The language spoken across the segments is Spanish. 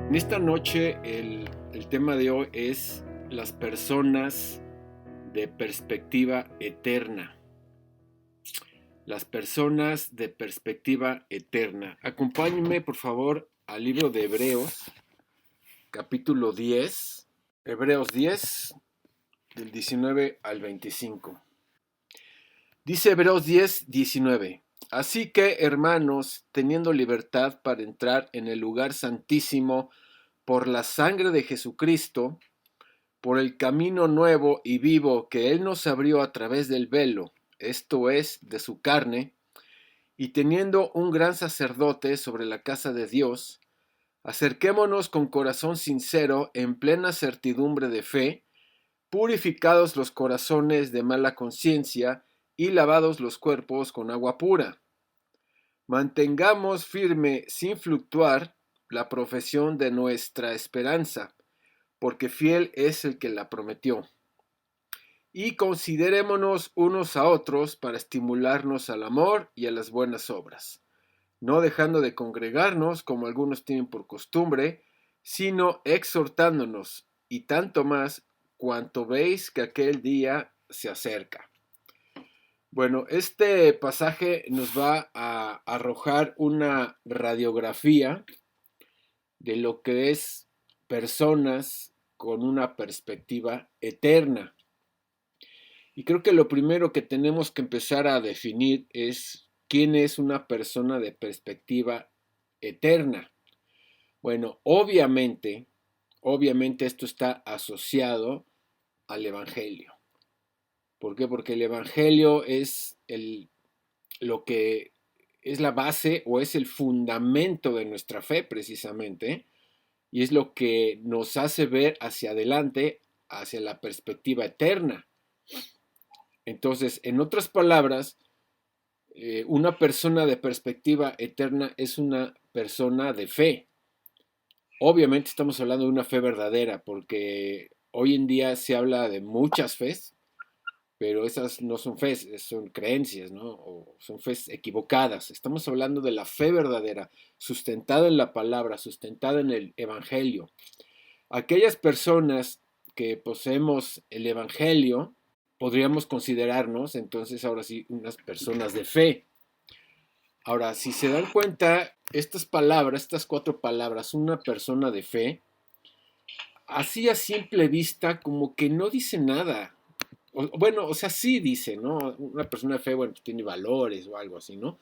En esta noche el tema de hoy es las personas de perspectiva eterna. Las personas de perspectiva eterna. Acompáñenme por favor al libro de Hebreos, capítulo 10. Hebreos 10, del 19 al 25. Dice Hebreos 10, 19. Así que, hermanos, teniendo libertad para entrar en el lugar santísimo por la sangre de Jesucristo, por el camino nuevo y vivo que Él nos abrió a través del velo, esto es, de su carne, y teniendo un gran sacerdote sobre la casa de Dios, acerquémonos con corazón sincero, en plena certidumbre de fe, purificados los corazones de mala conciencia y lavados los cuerpos con agua pura. Mantengamos firme, sin fluctuar, la profesión de nuestra esperanza, porque fiel es el que la prometió. Y considerémonos unos a otros para estimularnos al amor y a las buenas obras, no dejando de congregarnos como algunos tienen por costumbre, sino exhortándonos, y tanto más cuanto veis que aquel día se acerca. Bueno, este pasaje nos va a arrojar una radiografía de lo que es personas con una perspectiva eterna. Y creo que lo primero que tenemos que empezar a definir es quién es una persona de perspectiva eterna. Bueno, obviamente esto está asociado al Evangelio. ¿Por qué? Porque el Evangelio es lo que es la base o es el fundamento de nuestra fe precisamente, y es lo que nos hace ver hacia adelante, hacia la perspectiva eterna. Entonces, en otras palabras, una persona de perspectiva eterna es una persona de fe. Obviamente estamos hablando de una fe verdadera, porque hoy en día se habla de muchas fes, pero esas no son fes, son creencias, ¿no? O son fes equivocadas. Estamos hablando de la fe verdadera, sustentada en la palabra, sustentada en el Evangelio. Aquellas personas que poseemos el Evangelio, podríamos considerarnos entonces ahora sí unas personas de fe. Ahora, si se dan cuenta, estas palabras, estas cuatro palabras, una persona de fe, así a simple vista como que no dice nada. Bueno, o sea, sí dice, ¿no? Una persona de fe, bueno, tiene valores o algo así, ¿no?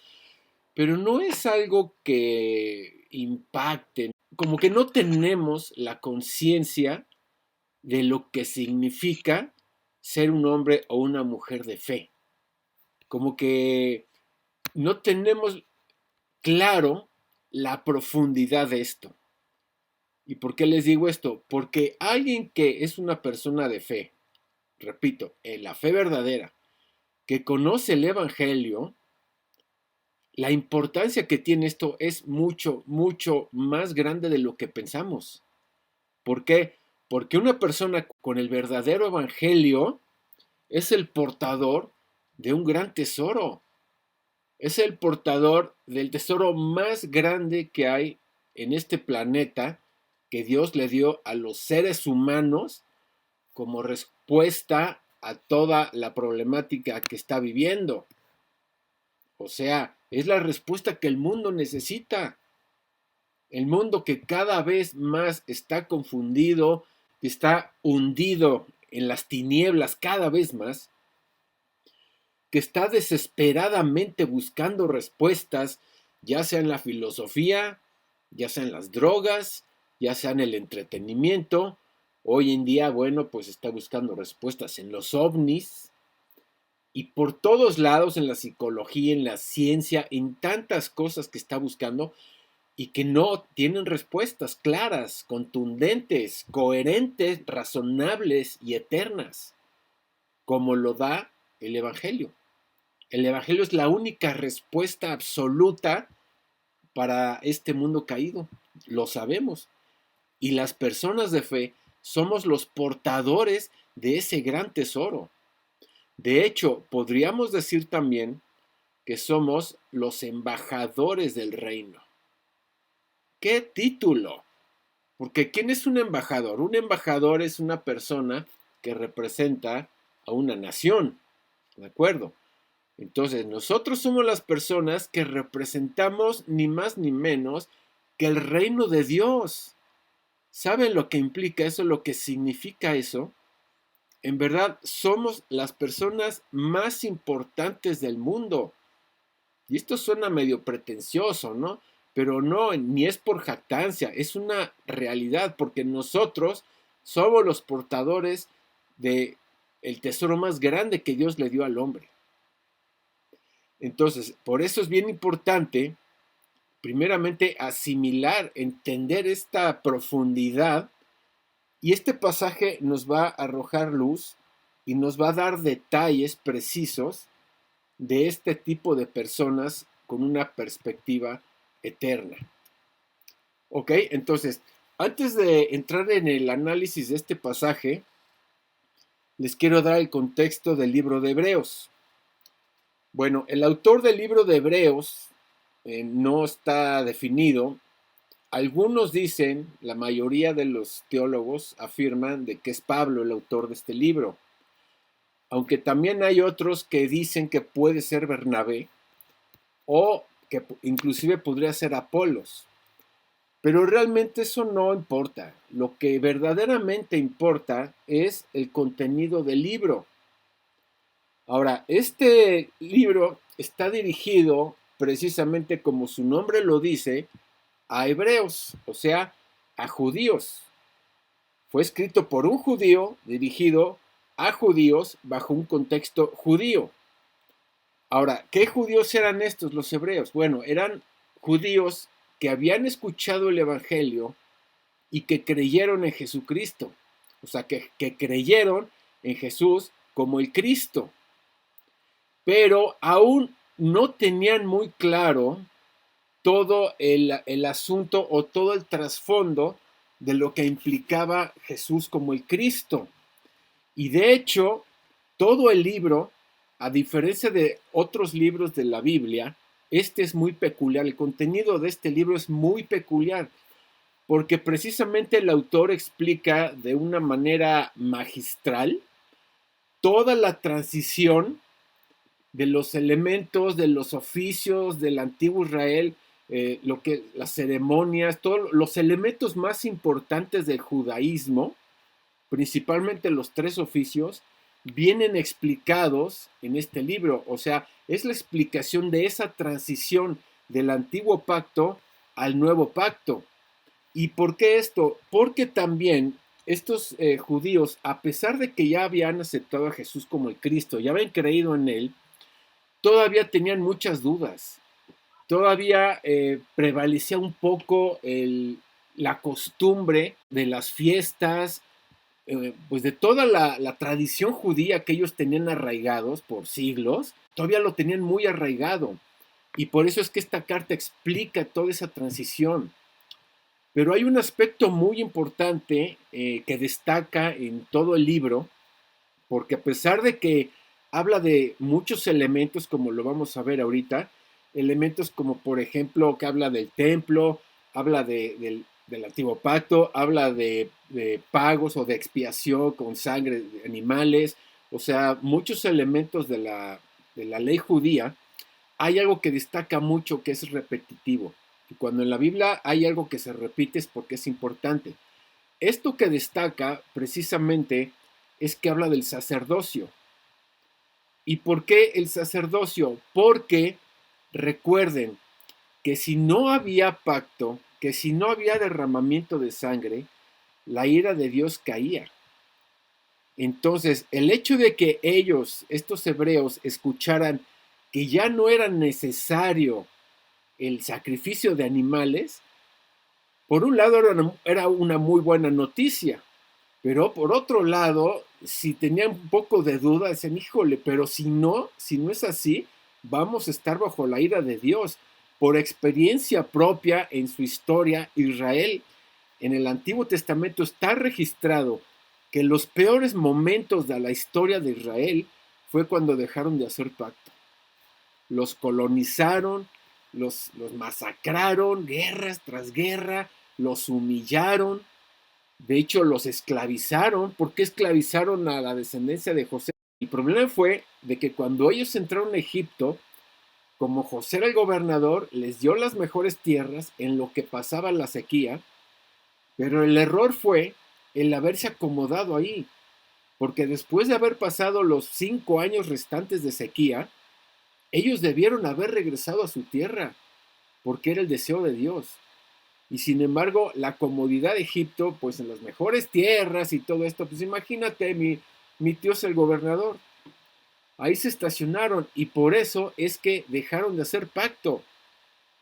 Pero no es algo que impacte, como que no tenemos la conciencia de lo que significa ser un hombre o una mujer de fe. Como que no tenemos claro la profundidad de esto. ¿Y por qué les digo esto? Porque alguien que es una persona de fe, repito, en la fe verdadera, que conoce el Evangelio, la importancia que tiene esto es mucho, mucho más grande de lo que pensamos. ¿Por qué? Porque una persona con el verdadero Evangelio es el portador de un gran tesoro. Es el portador del tesoro más grande que hay en este planeta que Dios le dio a los seres humanos como respuesta a toda la problemática que está viviendo. O sea, es la respuesta que el mundo necesita. El mundo que cada vez más está confundido, que está hundido en las tinieblas cada vez más, que está desesperadamente buscando respuestas, ya sea en la filosofía, ya sea en las drogas, ya sea en el entretenimiento. Hoy en día, bueno, pues está buscando respuestas en los ovnis y por todos lados, en la psicología, en la ciencia, en tantas cosas que está buscando y que no tienen respuestas claras, contundentes, coherentes, razonables y eternas, como lo da el Evangelio. El Evangelio es la única respuesta absoluta para este mundo caído. Lo sabemos. Y las personas de fe somos los portadores de ese gran tesoro. De hecho, podríamos decir también que somos los embajadores del reino. ¡Qué título! Porque ¿quién es un embajador? Un embajador es una persona que representa a una nación, ¿de acuerdo? Entonces, nosotros somos las personas que representamos ni más ni menos que el reino de Dios. ¿Saben lo que implica eso, lo que significa eso? En verdad, somos las personas más importantes del mundo. Y esto suena medio pretencioso, ¿no? Pero no, ni es por jactancia, es una realidad, porque nosotros somos los portadores de el tesoro más grande que Dios le dio al hombre. Entonces, por eso es bien importante, primeramente, asimilar, entender esta profundidad, y este pasaje nos va a arrojar luz y nos va a dar detalles precisos de este tipo de personas con una perspectiva eterna. ¿Ok? Entonces, antes de entrar en el análisis de este pasaje, les quiero dar el contexto del libro de Hebreos. Bueno, el autor del libro de Hebreos no está definido. Algunos dicen, la mayoría de los teólogos afirman de que es Pablo el autor de este libro, aunque también hay otros que dicen que puede ser Bernabé o que inclusive podría ser Apolos. Pero realmente eso no importa. Lo que verdaderamente importa es el contenido del libro. Ahora, este libro está dirigido precisamente como su nombre lo dice, a hebreos, o sea, a judíos. Fue escrito por un judío dirigido a judíos bajo un contexto judío. Ahora, ¿qué judíos eran estos, los hebreos? Bueno, eran judíos que habían escuchado el Evangelio y que creyeron en Jesucristo. O sea, que creyeron en Jesús como el Cristo. Pero aún no tenían muy claro todo el asunto o todo el trasfondo de lo que implicaba Jesús como el Cristo. Y de hecho, todo el libro, a diferencia de otros libros de la Biblia, este es muy peculiar. El contenido de este libro es muy peculiar, porque precisamente el autor explica de una manera magistral toda la transición de los elementos, de los oficios del antiguo Israel, lo que las ceremonias, todos los elementos más importantes del judaísmo, principalmente los tres oficios, vienen explicados en este libro. O sea, es la explicación de esa transición del antiguo pacto al nuevo pacto. ¿Y por qué esto? Porque también estos judíos, a pesar de que ya habían aceptado a Jesús como el Cristo, ya habían creído en él, todavía tenían muchas dudas. Todavía prevalecía un poco la costumbre de las fiestas, pues de toda la tradición judía que ellos tenían arraigados por siglos, todavía lo tenían muy arraigado. Y por eso es que esta carta explica toda esa transición. Pero hay un aspecto muy importante que destaca en todo el libro, porque a pesar de que habla de muchos elementos, como lo vamos a ver ahorita, elementos como por ejemplo que habla del templo, habla del antiguo pacto, habla de pagos o de expiación con sangre de animales, o sea, muchos elementos de la ley judía, hay algo que destaca mucho que es repetitivo. Y cuando en la Biblia hay algo que se repite es porque es importante. Esto que destaca precisamente es que habla del sacerdocio. ¿Y por qué el sacerdocio? Porque recuerden que si no había pacto, que si no había derramamiento de sangre, la ira de Dios caía. Entonces, el hecho de que ellos, estos hebreos, escucharan que ya no era necesario el sacrificio de animales, por un lado era una muy buena noticia, pero por otro lado, si tenían un poco de duda, decían, híjole, pero si no es así, vamos a estar bajo la ira de Dios. Por experiencia propia en su historia, Israel en el Antiguo Testamento está registrado que los peores momentos de la historia de Israel fue cuando dejaron de hacer pacto. Los colonizaron, los masacraron, guerras tras guerra, los humillaron, de hecho los esclavizaron. ¿Por qué esclavizaron a la descendencia de José? El problema fue de que cuando ellos entraron a Egipto, como José era el gobernador, les dio las mejores tierras en lo que pasaba la sequía, pero el error fue el haberse acomodado ahí, porque después de haber pasado los 5 años restantes de sequía, ellos debieron haber regresado a su tierra, porque era el deseo de Dios. Y sin embargo, la comodidad de Egipto, pues en las mejores tierras y todo esto, pues imagínate, mi tío es el gobernador. Ahí se estacionaron y por eso es que dejaron de hacer pacto.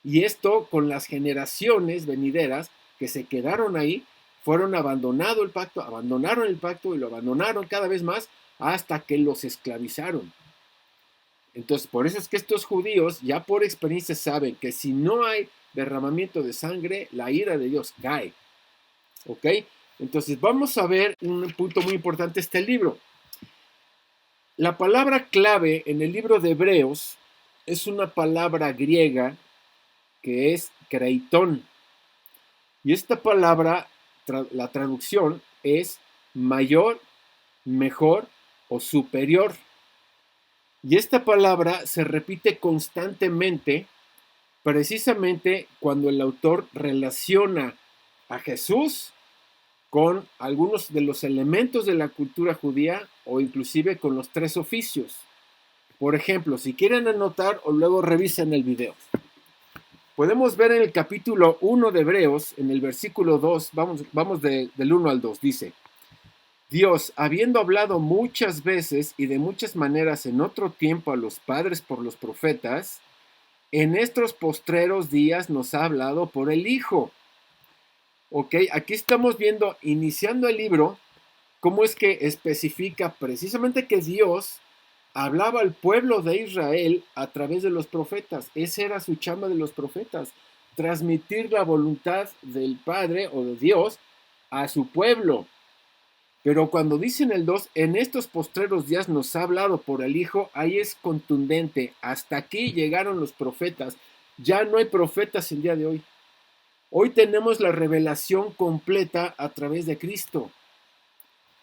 Y esto con las generaciones venideras que se quedaron ahí, fueron abandonaron el pacto y lo abandonaron cada vez más hasta que los esclavizaron. Entonces, por eso es que estos judíos ya por experiencia saben que si no hay derramamiento de sangre, la ira de Dios cae. ¿Ok? Entonces, vamos a ver un punto muy importante de este libro. La palabra clave en el libro de Hebreos es una palabra griega que es kreiton. Y esta palabra, la traducción es mayor, mejor o superior. Y esta palabra se repite constantemente, precisamente cuando el autor relaciona a Jesús con algunos de los elementos de la cultura judía o inclusive con los 3 oficios. Por ejemplo, si quieren anotar o luego revisen el video. Podemos ver en el capítulo 1 de Hebreos, en el versículo 2, vamos del 1 al 2, dice: Dios, habiendo hablado muchas veces y de muchas maneras en otro tiempo a los padres por los profetas, en estos postreros días nos ha hablado por el Hijo. Ok, aquí estamos viendo, iniciando el libro, cómo es que especifica precisamente que Dios hablaba al pueblo de Israel a través de los profetas. Esa era su chamba de los profetas, transmitir la voluntad del Padre o de Dios a su pueblo. Pero cuando dice en el 2, en estos postreros días nos ha hablado por el Hijo, ahí es contundente. Hasta aquí llegaron los profetas. Ya no hay profetas el día de hoy. Hoy tenemos la revelación completa a través de Cristo.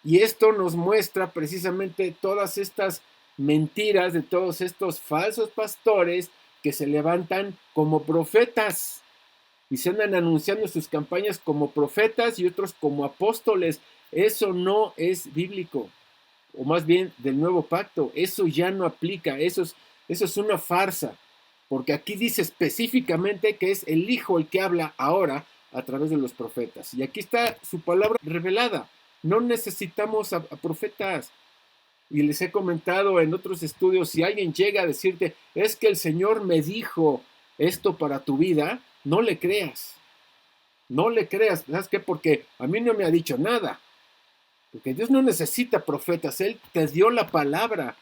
Y esto nos muestra precisamente todas estas mentiras de todos estos falsos pastores que se levantan como profetas y se andan anunciando sus campañas como profetas y otros como apóstoles. Eso no es bíblico, o más bien del nuevo pacto. Eso ya no aplica, eso es una farsa, porque aquí dice específicamente que es el Hijo el que habla ahora a través de los profetas. Y aquí está su palabra revelada. No necesitamos a profetas. Y les he comentado en otros estudios, si alguien llega a decirte, es que el Señor me dijo esto para tu vida, no le creas. No le creas. ¿Sabes qué? Porque a mí no me ha dicho nada. Porque Dios no necesita profetas. Él te dio la palabra.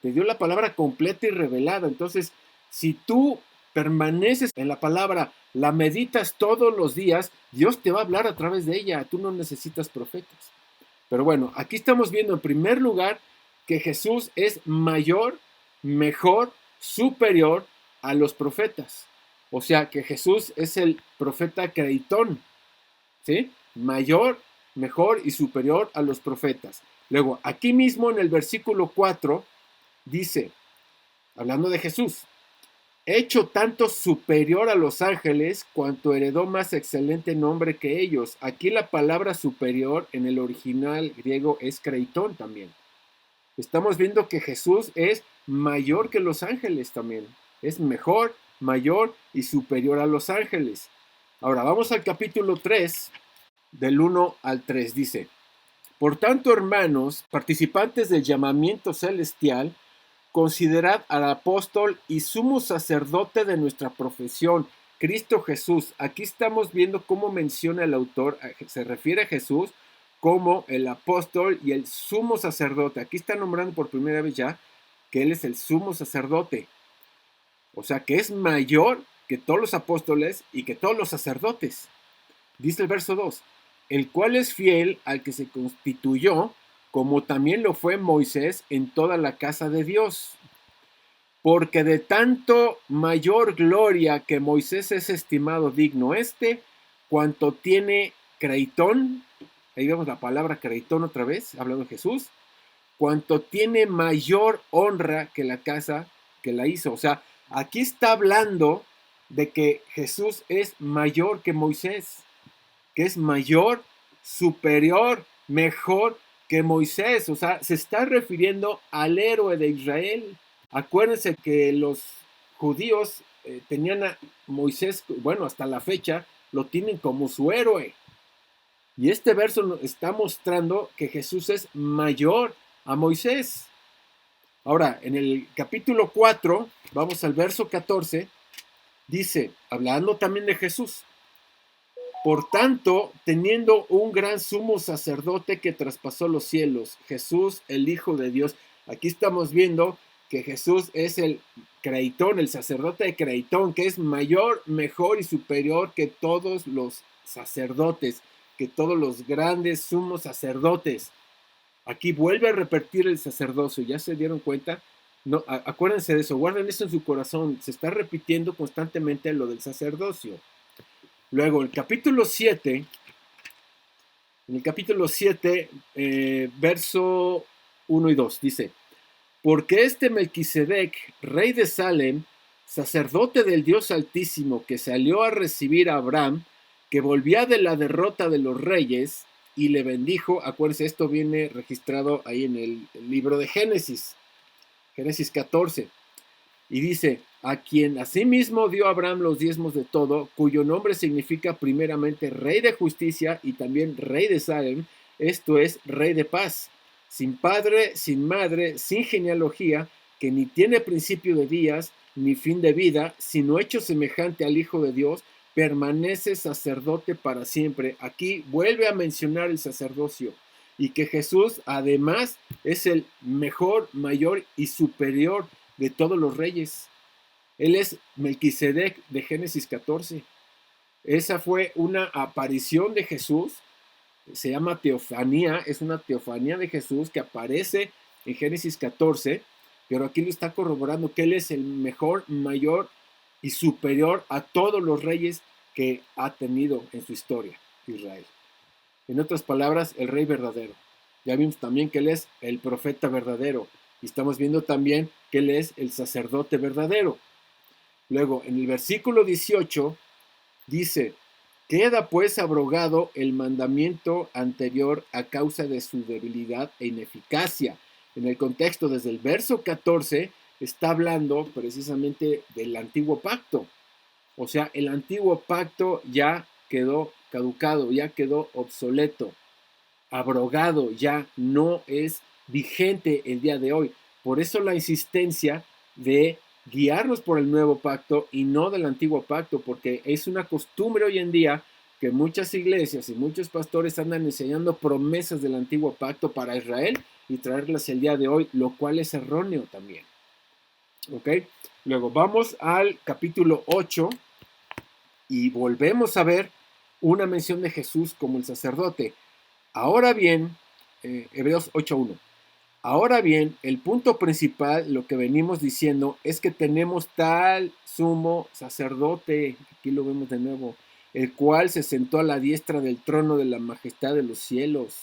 Te dio la palabra completa y revelada. Entonces, si tú permaneces en la palabra, la meditas todos los días, Dios te va a hablar a través de ella. Tú no necesitas profetas. Pero bueno, aquí estamos viendo en primer lugar que Jesús es mayor, mejor, superior a los profetas. O sea, que Jesús es el profeta creitón, ¿sí? Mayor, mejor y superior a los profetas. Luego, aquí mismo en el versículo 4 dice, hablando de Jesús, hecho tanto superior a los ángeles cuanto heredó más excelente nombre que ellos. Aquí la palabra superior en el original griego es creitón también. Estamos viendo que Jesús es mayor que los ángeles también. Es mejor, mayor y superior a los ángeles. Ahora vamos al capítulo 3, del 1 al 3. Dice, por tanto, hermanos, participantes del llamamiento celestial, considerad al apóstol y sumo sacerdote de nuestra profesión, Cristo Jesús. Aquí estamos viendo cómo menciona el autor, se refiere a Jesús como el apóstol y el sumo sacerdote. Aquí está nombrando por primera vez ya que él es el sumo sacerdote. O sea, que es mayor que todos los apóstoles y que todos los sacerdotes. Dice el verso 2, el cual es fiel al que se constituyó, como también lo fue Moisés en toda la casa de Dios. Porque de tanto mayor gloria que Moisés es estimado digno cuanto tiene creitón, ahí vemos la palabra creitón otra vez, hablando de Jesús, cuanto tiene mayor honra que la casa que la hizo. O sea, aquí está hablando de que Jesús es mayor que Moisés, que es mayor, superior, mejor que Moisés. O sea, se está refiriendo al héroe de Israel. Acuérdense que los judíos tenían a Moisés, bueno, hasta la fecha lo tienen como su héroe. Y este verso nos está mostrando que Jesús es mayor a Moisés. Ahora, en el capítulo 4, vamos al verso 14, dice, hablando también de Jesús, por tanto, teniendo un gran sumo sacerdote que traspasó los cielos, Jesús, el Hijo de Dios. Aquí estamos viendo que Jesús es el creitón, el sacerdote de creitón, que es mayor, mejor y superior que todos los sacerdotes, que todos los grandes sumos sacerdotes. Aquí vuelve a repetir el sacerdocio, ¿ya se dieron cuenta? No, acuérdense de eso, guarden eso en su corazón, se está repitiendo constantemente lo del sacerdocio. Luego, en el capítulo 7, verso 1 y 2, dice, porque este Melquisedec, rey de Salem, sacerdote del Dios Altísimo, que salió a recibir a Abraham, que volvía de la derrota de los reyes, y le bendijo, acuérdense, esto viene registrado ahí en el libro de Génesis 14, y dice, a quien asimismo dio Abraham los diezmos de todo, cuyo nombre significa primeramente rey de justicia y también rey de Salem, esto es, rey de paz, sin padre, sin madre, sin genealogía, que ni tiene principio de días, ni fin de vida, sino hecho semejante al Hijo de Dios, permanece sacerdote para siempre. Aquí vuelve a mencionar el sacerdocio y que Jesús además es el mejor, mayor y superior de todos los reyes. Él es Melquisedec de Génesis 14. Esa fue una aparición de Jesús, se llama teofanía, es una teofanía de Jesús que aparece en Génesis 14, pero aquí lo está corroborando que Él es el mejor, mayor y superior a todos los reyes que ha tenido en su historia Israel. En otras palabras, el rey verdadero. Ya vimos también que Él es el profeta verdadero y estamos viendo también que Él es el sacerdote verdadero. Luego, en el versículo 18, dice, queda pues abrogado el mandamiento anterior a causa de su debilidad e ineficacia. En el contexto, desde el verso 14, está hablando precisamente del antiguo pacto. O sea, el antiguo pacto ya quedó caducado, ya quedó obsoleto, abrogado, ya no es vigente el día de hoy. Por eso la insistencia de guiarnos por el nuevo pacto y no del antiguo pacto, porque es una costumbre hoy en día que muchas iglesias y muchos pastores andan enseñando promesas del antiguo pacto para Israel y traerlas el día de hoy, lo cual es erróneo también. ¿Ok? Luego vamos al capítulo 8 y volvemos a ver una mención de Jesús como el sacerdote. Ahora bien, Hebreos 8.1. Ahora bien, el punto principal, lo que venimos diciendo, es que tenemos tal sumo sacerdote, aquí lo vemos de nuevo, el cual se sentó a la diestra del trono de la majestad de los cielos.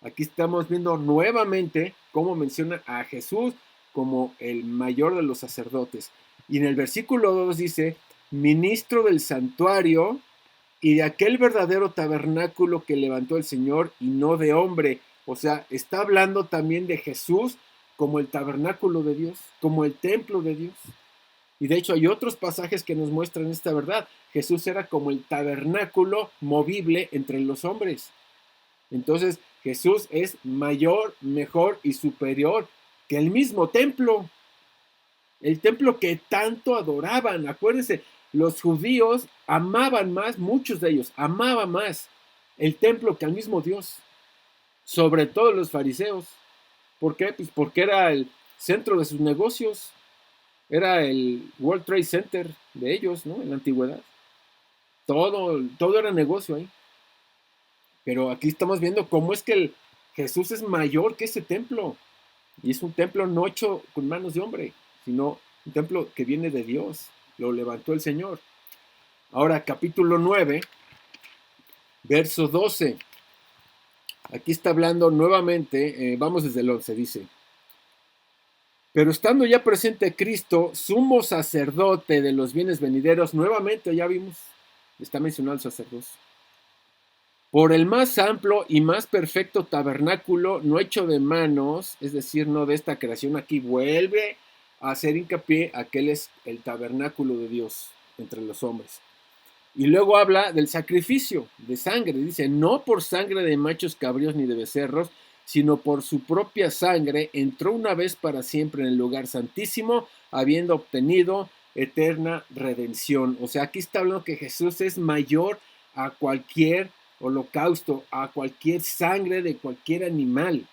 Aquí estamos viendo nuevamente cómo menciona a Jesús como el mayor de los sacerdotes. Y en el versículo 2 dice, ministro del santuario y de aquel verdadero tabernáculo que levantó el Señor y no de hombre. O sea, está hablando también de Jesús como el tabernáculo de Dios, como el templo de Dios. Y de hecho hay otros pasajes que nos muestran esta verdad. Jesús era como el tabernáculo movible entre los hombres. Entonces Jesús es mayor, mejor y superior que el mismo templo. El templo que tanto adoraban. Acuérdense, los judíos amaban más, muchos de ellos amaban más el templo que al mismo Dios. Sobre todo los fariseos. ¿Por qué? Pues porque era el centro de sus negocios. Era el World Trade Center de ellos, ¿no? En la antigüedad. Todo era negocio ahí. Pero aquí estamos viendo cómo es que Jesús es mayor que ese templo. Y es un templo no hecho con manos de hombre, sino un templo que viene de Dios. Lo levantó el Señor. Ahora, capítulo 9. Verso 12. Aquí está hablando nuevamente, vamos desde el 11, dice: pero estando ya presente Cristo, sumo sacerdote de los bienes venideros, nuevamente ya vimos, está mencionado el sacerdocio, por el más amplio y más perfecto tabernáculo, no hecho de manos, es decir, no de esta creación, aquí vuelve a hacer hincapié a que él es el tabernáculo de Dios entre los hombres. Y luego habla del sacrificio de sangre, dice, no por sangre de machos cabríos ni de becerros, sino por su propia sangre, entró una vez para siempre en el lugar santísimo, habiendo obtenido eterna redención. O sea, aquí está hablando que Jesús es mayor a cualquier holocausto, a cualquier sangre de cualquier animal,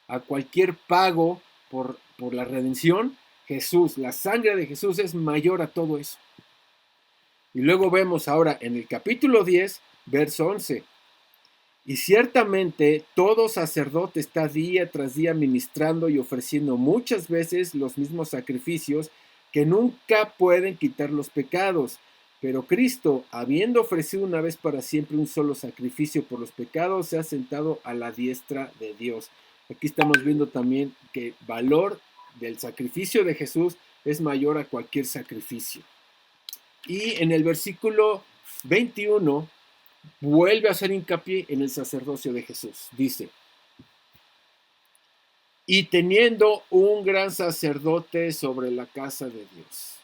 a cualquier pago por la redención. Jesús, la sangre de Jesús es mayor a todo eso. Y luego vemos ahora en el capítulo 10, verso 11. Y ciertamente todo sacerdote está día tras día ministrando y ofreciendo muchas veces los mismos sacrificios que nunca pueden quitar los pecados. Pero Cristo, habiendo ofrecido una vez para siempre un solo sacrificio por los pecados, se ha sentado a la diestra de Dios. Aquí estamos viendo también que el valor del sacrificio de Jesús es mayor a cualquier sacrificio. Y en el versículo 21 vuelve a hacer hincapié en el sacerdocio de Jesús. Dice, y teniendo un gran sacerdote sobre la casa de Dios.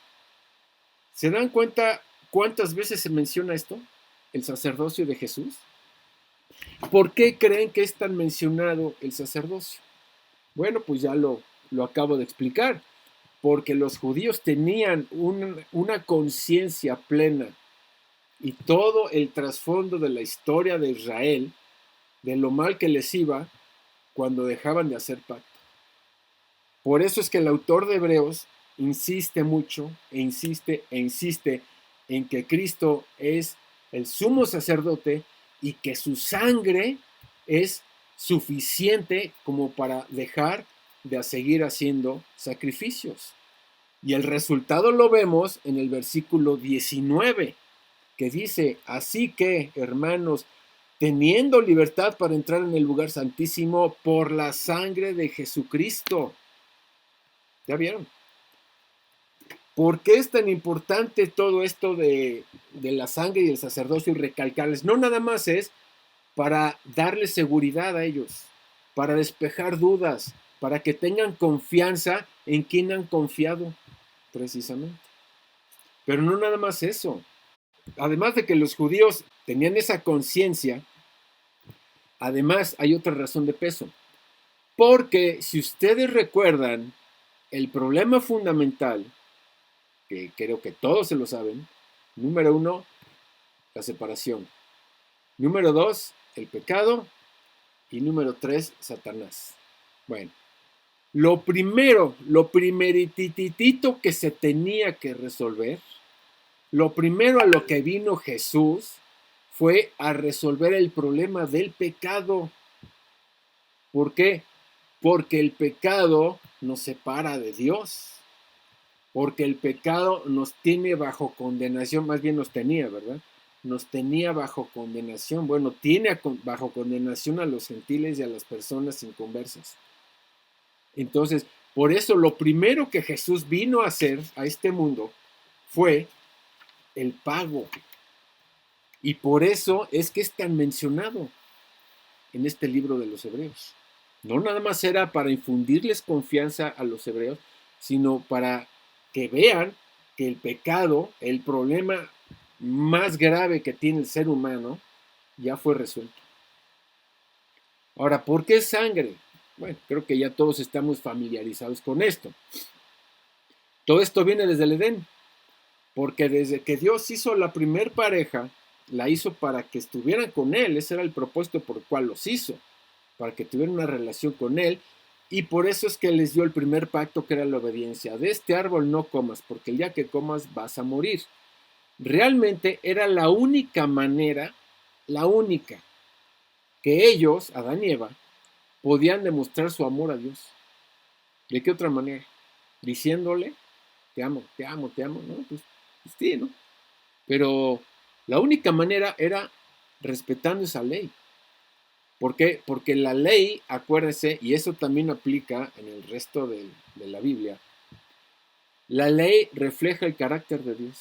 ¿Se dan cuenta cuántas veces se menciona esto? El sacerdocio de Jesús. ¿Por qué creen que es tan mencionado el sacerdocio? Bueno, pues ya lo acabo de explicar. Porque los judíos tenían una conciencia plena y todo el trasfondo de la historia de Israel, de lo mal que les iba cuando dejaban de hacer pacto. Por eso es que el autor de Hebreos insiste mucho e insiste en que Cristo es el sumo sacerdote y que su sangre es suficiente como para dejar de seguir haciendo sacrificios. Y el resultado lo vemos en el versículo 19, que dice, así que, hermanos, teniendo libertad para entrar en el lugar santísimo por la sangre de Jesucristo. ¿Ya vieron? ¿Por qué es tan importante todo esto de la sangre y el sacerdocio y recalcarles? No nada más es para darles seguridad a ellos, para despejar dudas, para que tengan confianza en quien han confiado, precisamente. Pero no nada más eso. Además de que los judíos tenían esa conciencia, además hay otra razón de peso. Porque si ustedes recuerdan, el problema fundamental, que creo que todos se lo saben, número 1, la separación. Número 2, el pecado. Y número 3, Satanás. Bueno, lo primerititito que se tenía que resolver, lo primero a lo que vino Jesús fue a resolver el problema del pecado. ¿Por qué? Porque el pecado nos separa de Dios. Porque el pecado nos tiene bajo condenación, más bien nos tenía, ¿verdad? Nos tenía bajo condenación. Bueno, tiene bajo condenación a los gentiles y a las personas inconversas. Entonces, por eso lo primero que Jesús vino a hacer a este mundo fue el pago. Y por eso es que es tan mencionado en este libro de los Hebreos. No nada más era para infundirles confianza a los hebreos, sino para que vean que el pecado, el problema más grave que tiene el ser humano, ya fue resuelto. Ahora, ¿por qué sangre? Bueno, creo que ya todos estamos familiarizados con esto. Todo esto viene desde el Edén, porque desde que Dios hizo la primer pareja, la hizo para que estuvieran con Él. Ese era el propósito por el cual los hizo, para que tuvieran una relación con Él. Y por eso es que les dio el primer pacto, que era la obediencia. De este árbol no comas, porque el día que comas vas a morir. Realmente era la única manera, la única, que ellos, Adán y Eva, podían demostrar su amor a Dios. ¿De qué otra manera? Diciéndole, te amo, te amo, te amo, ¿no? Pues sí, ¿no? Pero la única manera era respetando esa ley. ¿Por qué? Porque la ley, acuérdense, y eso también aplica en el resto de la Biblia, la ley refleja el carácter de Dios.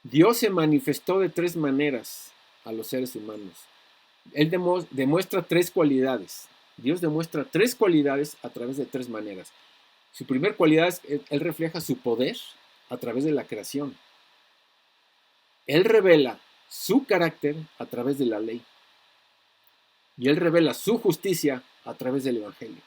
Dios se manifestó de tres maneras a los seres humanos. Él demuestra tres cualidades. Dios demuestra tres cualidades a través de tres maneras. Su primera cualidad es que Él refleja su poder a través de la creación. Él revela su carácter a través de la ley. Y Él revela su justicia a través del Evangelio.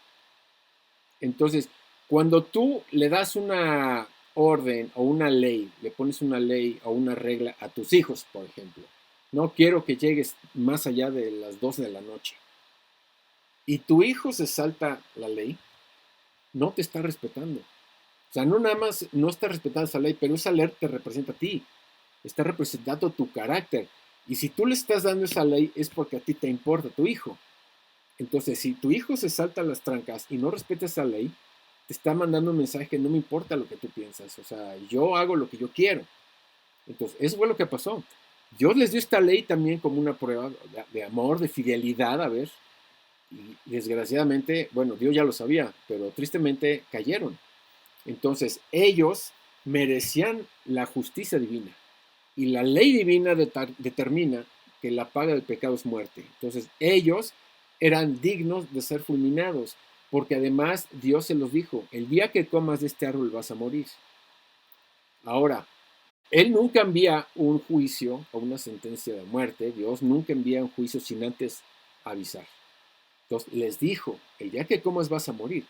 Entonces, cuando tú le das una orden o una ley, le pones una ley o una regla a tus hijos, por ejemplo, no quiero que llegues más allá de las 12 de la noche, y tu hijo se salta la ley, no te está respetando. O sea, no nada más no está respetando esa ley, pero esa ley te representa a ti, está representando tu carácter. Y si tú le estás dando esa ley es porque a ti te importa tu hijo. Entonces, si tu hijo se salta las trancas y no respeta esa ley, te está mandando un mensaje que no me importa lo que tú piensas. O sea, yo hago lo que yo quiero. Entonces, eso fue lo que pasó. Dios les dio esta ley también como una prueba de amor, de fidelidad, a ver. Y desgraciadamente, bueno, Dios ya lo sabía, pero tristemente cayeron. Entonces, ellos merecían la justicia divina. Y la ley divina determina que la paga del pecado es muerte. Entonces, ellos eran dignos de ser fulminados, porque además Dios se los dijo, el día que comas de este árbol vas a morir. Ahora, Él nunca envía un juicio o una sentencia de muerte, Dios nunca envía un juicio sin antes avisar. Entonces, les dijo, el día que comas vas a morir.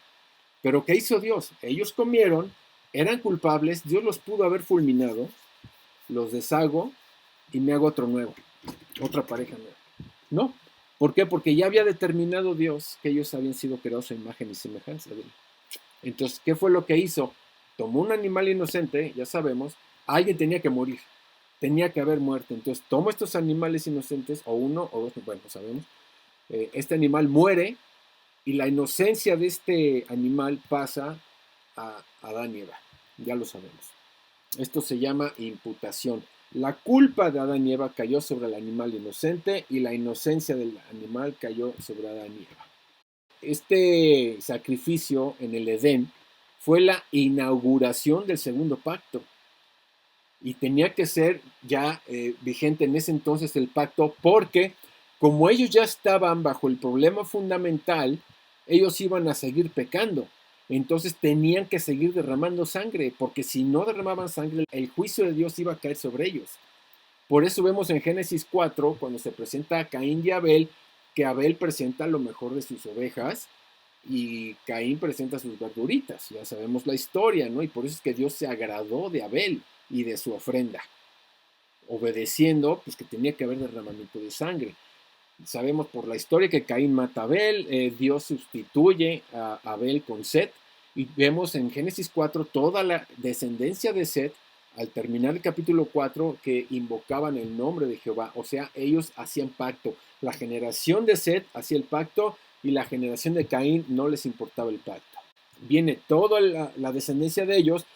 Pero ¿qué hizo Dios? Ellos comieron, eran culpables, Dios los pudo haber fulminado, los deshago y me hago otro nuevo, otra pareja nueva. No. ¿Por qué? Porque ya había determinado Dios que ellos habían sido creados a imagen y semejanza de Él. Entonces, ¿qué fue lo que hizo? Tomó un animal inocente, ya sabemos, alguien tenía que morir, tenía que haber muerte. Entonces, tomó estos animales inocentes, o uno, o dos, bueno, sabemos, este animal muere y la inocencia de este animal pasa a Adán y Eva, ya lo sabemos. Esto se llama imputación. La culpa de Adán y Eva cayó sobre el animal inocente y la inocencia del animal cayó sobre Adán y Eva. Este sacrificio en el Edén fue la inauguración del segundo pacto y tenía que ser ya vigente en ese entonces el pacto porque como ellos ya estaban bajo el problema fundamental, ellos iban a seguir pecando. Entonces tenían que seguir derramando sangre, porque si no derramaban sangre, el juicio de Dios iba a caer sobre ellos. Por eso vemos en Génesis 4, cuando se presenta a Caín y Abel, que Abel presenta lo mejor de sus ovejas y Caín presenta sus verduritas. Ya sabemos la historia, ¿no? Y por eso es que Dios se agradó de Abel y de su ofrenda, obedeciendo, pues que tenía que haber derramamiento de sangre. Sabemos por la historia que Caín mata a Abel, Dios sustituye a Abel con Set, y vemos en Génesis 4 toda la descendencia de Set, al terminar el capítulo 4, que invocaban el nombre de Jehová, o sea, ellos hacían pacto. La generación de Set hacía el pacto y la generación de Caín no les importaba el pacto. Viene toda la descendencia de ellos,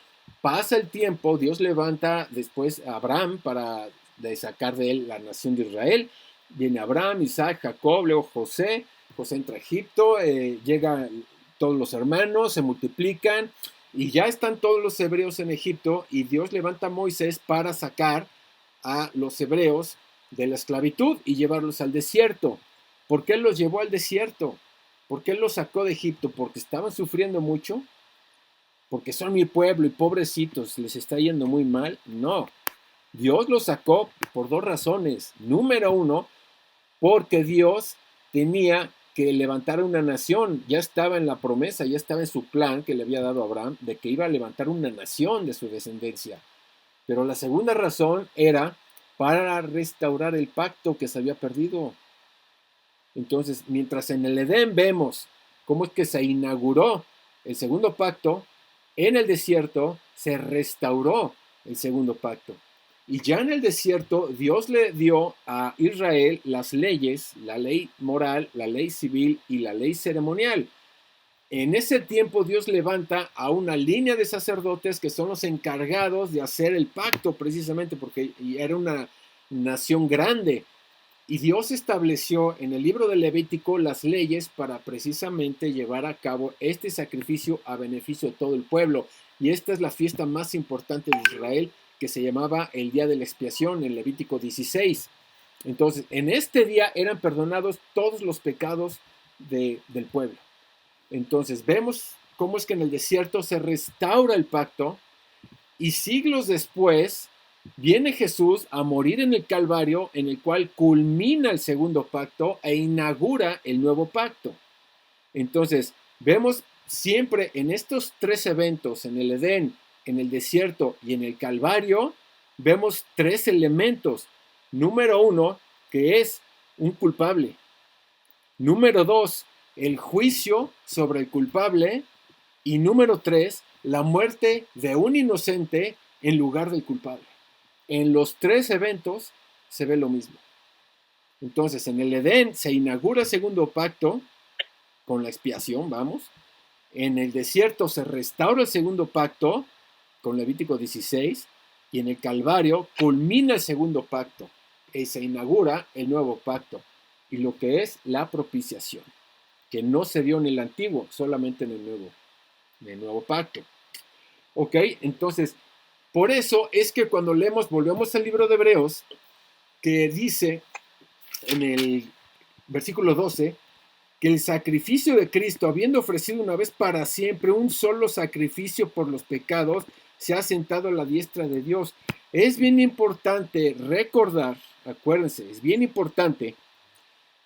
pasa el tiempo, Dios levanta después a Abraham para sacar de él la nación de Israel. Viene Abraham, Isaac, Jacob, luego José entra a Egipto, llegan todos los hermanos, se multiplican y ya están todos los hebreos en Egipto y Dios levanta a Moisés para sacar a los hebreos de la esclavitud y llevarlos al desierto. ¿Por qué los llevó al desierto? ¿Por qué los sacó de Egipto? ¿Porque estaban sufriendo mucho? ¿Porque son mi pueblo y pobrecitos les está yendo muy mal? No. Dios los sacó por dos razones. Número uno, porque Dios tenía que levantar una nación, ya estaba en la promesa, ya estaba en su plan que le había dado a Abraham de que iba a levantar una nación de su descendencia. Pero la segunda razón era para restaurar el pacto que se había perdido. Entonces, mientras en el Edén vemos cómo es que se inauguró el segundo pacto, en el desierto se restauró el segundo pacto. Y ya en el desierto, Dios le dio a Israel las leyes, la ley moral, la ley civil y la ley ceremonial. En ese tiempo Dios levanta a una línea de sacerdotes que son los encargados de hacer el pacto precisamente porque era una nación grande. Y Dios estableció en el libro de Levítico las leyes para precisamente llevar a cabo este sacrificio a beneficio de todo el pueblo. Y esta es la fiesta más importante de Israel, que se llamaba el Día de la Expiación en Levítico 16. Entonces, en este día eran perdonados todos los pecados del pueblo. Entonces, vemos cómo es que en el desierto se restaura el pacto y siglos después viene Jesús a morir en el Calvario, en el cual culmina el segundo pacto e inaugura el nuevo pacto. Entonces, vemos siempre en estos tres eventos, en el Edén, en el desierto y en el Calvario, vemos tres elementos. Número uno, que es un culpable. Número dos, el juicio sobre el culpable. Y número tres, la muerte de un inocente en lugar del culpable. En los tres eventos se ve lo mismo. Entonces, en el Edén se inaugura el segundo pacto con la expiación, vamos. En el desierto se restaura el segundo pacto con Levítico 16 y en el Calvario culmina el segundo pacto y se inaugura el nuevo pacto y lo que es la propiciación, que no se dio en el antiguo, solamente en el nuevo pacto. Ok, entonces, por eso es que cuando leemos, volvemos al libro de Hebreos, que dice en el versículo 12, que el sacrificio de Cristo, habiendo ofrecido una vez para siempre un solo sacrificio por los pecados, se ha sentado a la diestra de Dios. Es bien importante recordar, acuérdense, es bien importante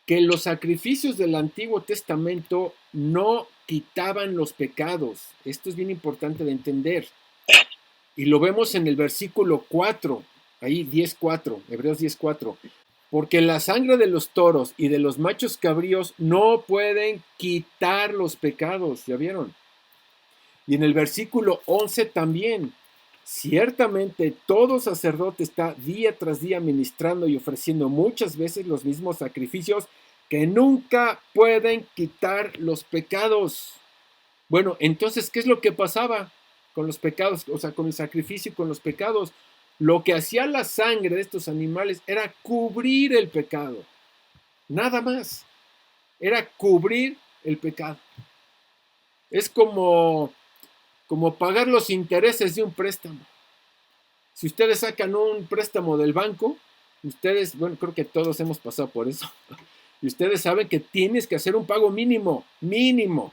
que los sacrificios del Antiguo Testamento no quitaban los pecados. Esto es bien importante de entender. Y lo vemos en el versículo 4, ahí 10:4, Hebreos 10:4. Porque la sangre de los toros y de los machos cabríos no pueden quitar los pecados, ¿ya vieron? Y en el versículo 11 también, ciertamente todo sacerdote está día tras día ministrando y ofreciendo muchas veces los mismos sacrificios que nunca pueden quitar los pecados. Bueno, entonces, ¿qué es lo que pasaba con los pecados? O sea, con el sacrificio y con los pecados. Lo que hacía la sangre de estos animales era cubrir el pecado. Nada más. Era cubrir el pecado. Es como pagar los intereses de un préstamo. Si ustedes sacan un préstamo del banco, ustedes, bueno, creo que todos hemos pasado por eso. Y ustedes saben que tienes que hacer un pago mínimo, mínimo.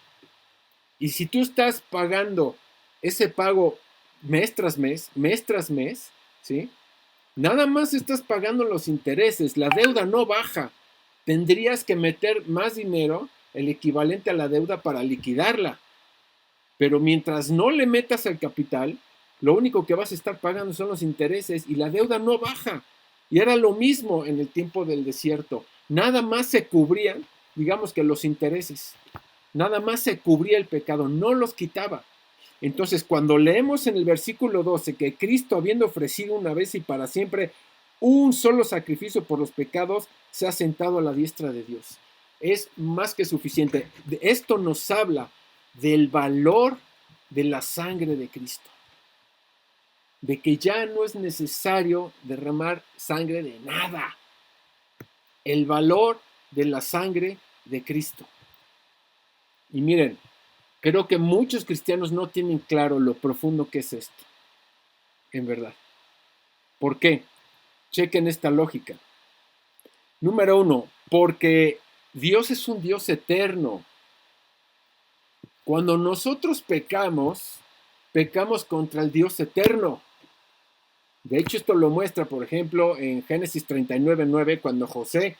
Y si tú estás pagando ese pago mes tras mes, ¿sí? Nada más estás pagando los intereses, la deuda no baja. Tendrías que meter más dinero, el equivalente a la deuda, para liquidarla. Pero mientras no le metas el capital, lo único que vas a estar pagando son los intereses y la deuda no baja. Y era lo mismo en el tiempo del desierto. Nada más se cubrían, digamos que los intereses. Nada más se cubría el pecado, no los quitaba. Entonces, cuando leemos en el versículo 12 que Cristo, habiendo ofrecido una vez y para siempre un solo sacrificio por los pecados, se ha sentado a la diestra de Dios, es más que suficiente. Esto nos habla del valor de la sangre de Cristo, de que ya no es necesario derramar sangre de nada. El valor de la sangre de Cristo. Y miren, creo que muchos cristianos no tienen claro lo profundo que es esto, en verdad. ¿Por qué? Chequen esta lógica. Número uno, porque Dios es un Dios eterno. Cuando nosotros pecamos contra el Dios eterno. De hecho, esto lo muestra, por ejemplo, en Génesis 39:9, cuando José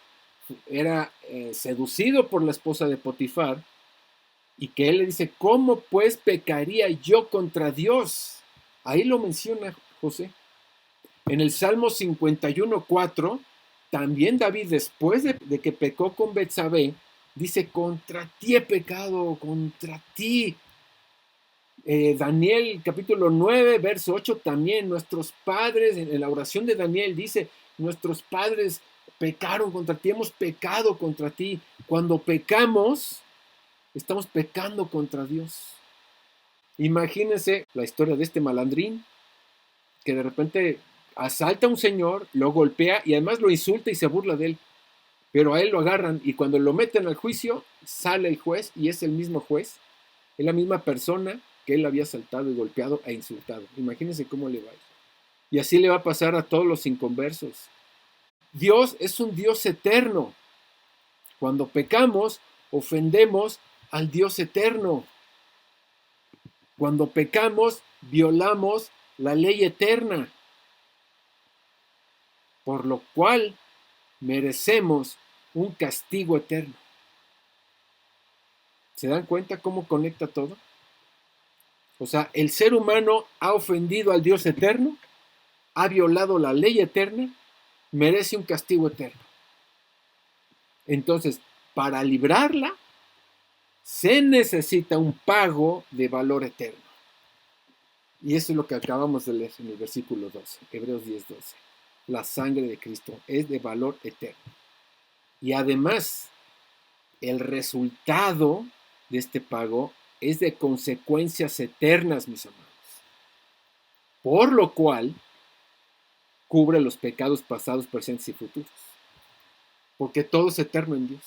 era seducido por la esposa de Potifar, y que él le dice, ¿cómo pues pecaría yo contra Dios? Ahí lo menciona José. En el Salmo 51:4, también David, después de que pecó con Betsabé, dice, contra ti he pecado, contra ti. Daniel capítulo 9, verso 8, también nuestros padres, en la oración de Daniel dice, nuestros padres pecaron contra ti, hemos pecado contra ti. Cuando pecamos, estamos pecando contra Dios. Imagínense la historia de este malandrín que de repente asalta a un señor, lo golpea y además lo insulta y se burla de él. Pero a él lo agarran y cuando lo meten al juicio, sale el juez y es el mismo juez, es la misma persona que él había asaltado y golpeado e insultado. Imagínense cómo le va. Y así le va a pasar a todos los inconversos. Dios es un Dios eterno. Cuando pecamos, ofendemos al Dios eterno. Cuando pecamos, violamos la ley eterna, por lo cual merecemos un castigo eterno. ¿Se dan cuenta cómo conecta todo? O sea, el ser humano ha ofendido al Dios eterno, ha violado la ley eterna, merece un castigo eterno. Entonces, para librarla, se necesita un pago de valor eterno. Y eso es lo que acabamos de leer en el versículo 12, Hebreos 10:12. La sangre de Cristo es de valor eterno. Y además, el resultado de este pago es de consecuencias eternas, mis amados. Por lo cual, cubre los pecados pasados, presentes y futuros. Porque todo es eterno en Dios.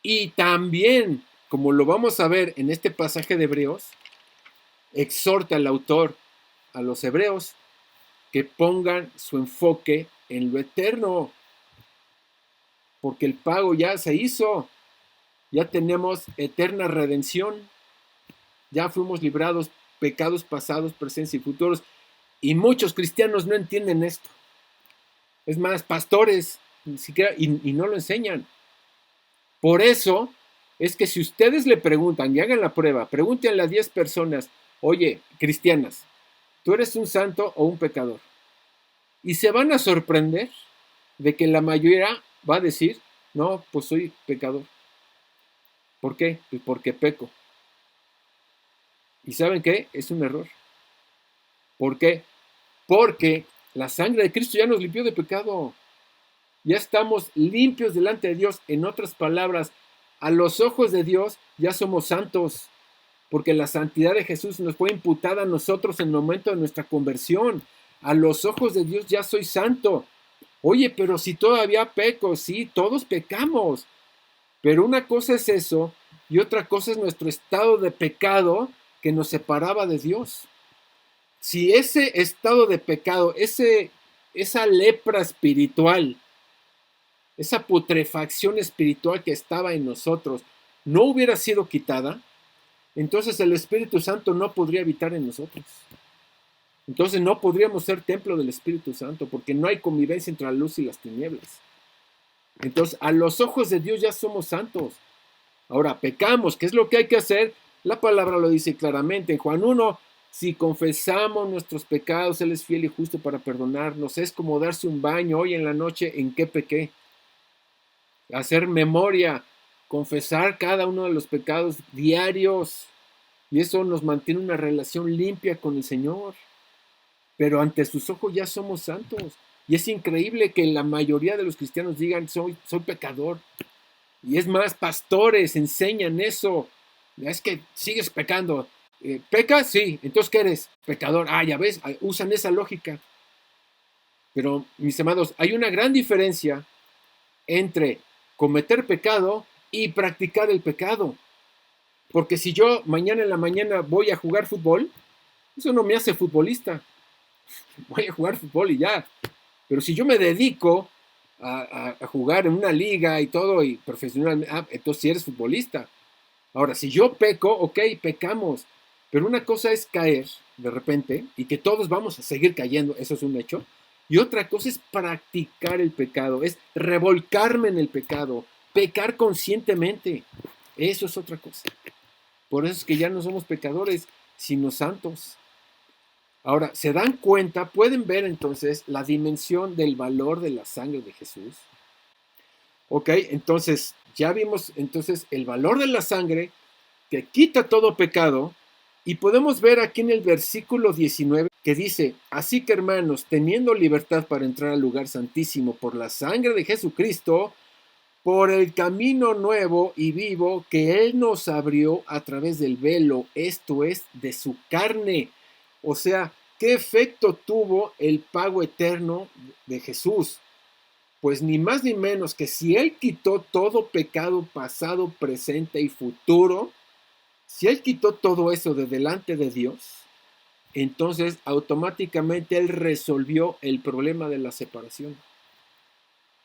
Y también, como lo vamos a ver en este pasaje de Hebreos, exhorta al autor a los hebreos que pongan su enfoque en lo eterno, porque el pago ya se hizo, ya tenemos eterna redención, ya fuimos librados, pecados pasados, presentes y futuros, y muchos cristianos no entienden esto. Es más, pastores ni siquiera, y no lo enseñan. Por eso es que si ustedes le preguntan y hagan la prueba, pregúntenle a 10 personas, oye, cristianas, ¿tú eres un santo o un pecador? Y se van a sorprender de que la mayoría va a decir, no, pues soy pecador. ¿Por qué? Pues porque peco. ¿Y saben qué? Es un error. ¿Por qué? Porque la sangre de Cristo ya nos limpió de pecado. Ya estamos limpios delante de Dios. En otras palabras, a los ojos de Dios ya somos santos. Porque la santidad de Jesús nos fue imputada a nosotros en el momento de nuestra conversión. A los ojos de Dios ya soy santo. Oye, pero si todavía peco, sí, todos pecamos. Pero una cosa es eso y otra cosa es nuestro estado de pecado que nos separaba de Dios. Si ese estado de pecado, esa lepra espiritual, esa putrefacción espiritual que estaba en nosotros, no hubiera sido quitada, entonces el Espíritu Santo no podría habitar en nosotros. Entonces no podríamos ser templo del Espíritu Santo porque no hay convivencia entre la luz y las tinieblas. Entonces, a los ojos de Dios ya somos santos. Ahora, pecamos. ¿Qué es lo que hay que hacer? La palabra lo dice claramente. En Juan 1, si confesamos nuestros pecados, Él es fiel y justo para perdonarnos. Es como darse un baño hoy en la noche en qué pequé. Hacer memoria, confesar cada uno de los pecados diarios. Y eso nos mantiene una relación limpia con el Señor. Pero ante sus ojos ya somos santos. Y es increíble que la mayoría de los cristianos digan, soy pecador. Y es más, pastores enseñan eso. Es que sigues pecando. ¿Pecas? Sí. Entonces, ¿qué eres? Pecador. Ah, ya ves, usan esa lógica. Pero, mis amados, hay una gran diferencia entre cometer pecado y practicar el pecado. Porque si yo mañana en la mañana voy a jugar fútbol, eso no me hace futbolista. Voy a jugar fútbol y ya. Pero si yo me dedico a jugar en una liga y todo, y profesionalmente, entonces sí eres futbolista. Ahora, si yo peco, ok, pecamos. Pero una cosa es caer de repente y que todos vamos a seguir cayendo, eso es un hecho. Y otra cosa es practicar el pecado, es revolcarme en el pecado, pecar conscientemente. Eso es otra cosa. Por eso es que ya no somos pecadores, sino santos. Ahora, ¿se dan cuenta? ¿Pueden ver entonces la dimensión del valor de la sangre de Jesús? Ok, entonces ya vimos entonces el valor de la sangre que quita todo pecado y podemos ver aquí en el versículo 19 que dice, así que hermanos, teniendo libertad para entrar al lugar santísimo por la sangre de Jesucristo, por el camino nuevo y vivo que Él nos abrió a través del velo, esto es, de su carne. O sea, ¿qué efecto tuvo el pago eterno de Jesús? pues ni más ni menos que si Él quitó todo pecado pasado, presente y futuro, si Él quitó todo eso de delante de Dios, entonces automáticamente Él resolvió el problema de la separación.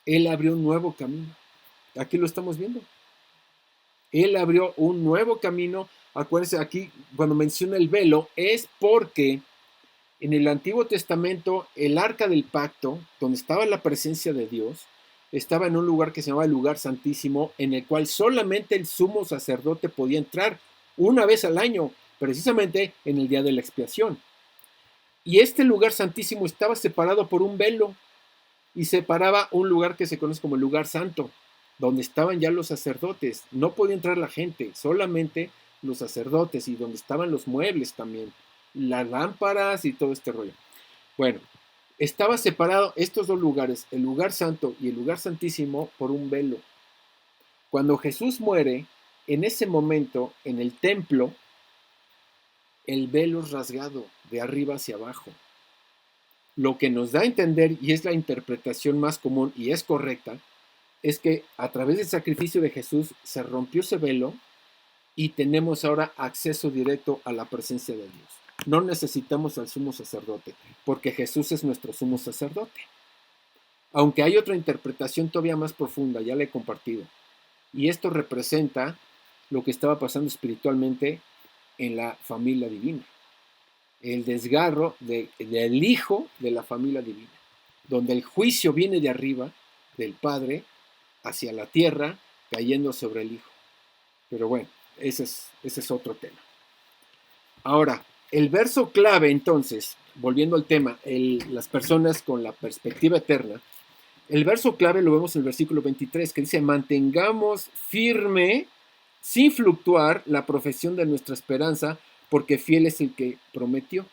Él abrió un nuevo camino. Aquí lo estamos viendo. Él abrió un nuevo camino. Acuérdense aquí, cuando menciona el velo, es porque en el Antiguo Testamento el arca del pacto, donde estaba la presencia de Dios, estaba en un lugar que se llamaba el lugar santísimo, en el cual solamente el sumo sacerdote podía entrar una vez al año, precisamente en el día de la expiación. Y este lugar santísimo estaba separado por un velo y separaba un lugar que se conoce como el lugar santo, donde estaban ya los sacerdotes. No podía entrar la gente, solamente los sacerdotes, y donde estaban los muebles también, las lámparas y todo este rollo. Bueno, estaba separado estos dos lugares, el lugar santo y el lugar santísimo, por un velo. Cuando Jesús muere, en ese momento, en el templo, el velo es rasgado de arriba hacia abajo. Lo que nos da a entender, y es la interpretación más común y es correcta, es que a través del sacrificio de Jesús se rompió ese velo y tenemos ahora acceso directo a la presencia de Dios. No necesitamos al sumo sacerdote, porque Jesús es nuestro sumo sacerdote. Aunque hay otra interpretación todavía más profunda, ya la he compartido. Y esto representa lo que estaba pasando espiritualmente en la familia divina. El desgarro del Hijo de la familia divina, donde el juicio viene de arriba, del Padre, hacia la tierra, cayendo sobre el Hijo. Pero bueno, ese es otro tema. Ahora, el verso clave entonces, volviendo al tema, las personas con la perspectiva eterna, el verso clave lo vemos en el versículo 23, que dice: mantengamos firme, sin fluctuar, la profesión de nuestra esperanza, porque fiel es el que prometió.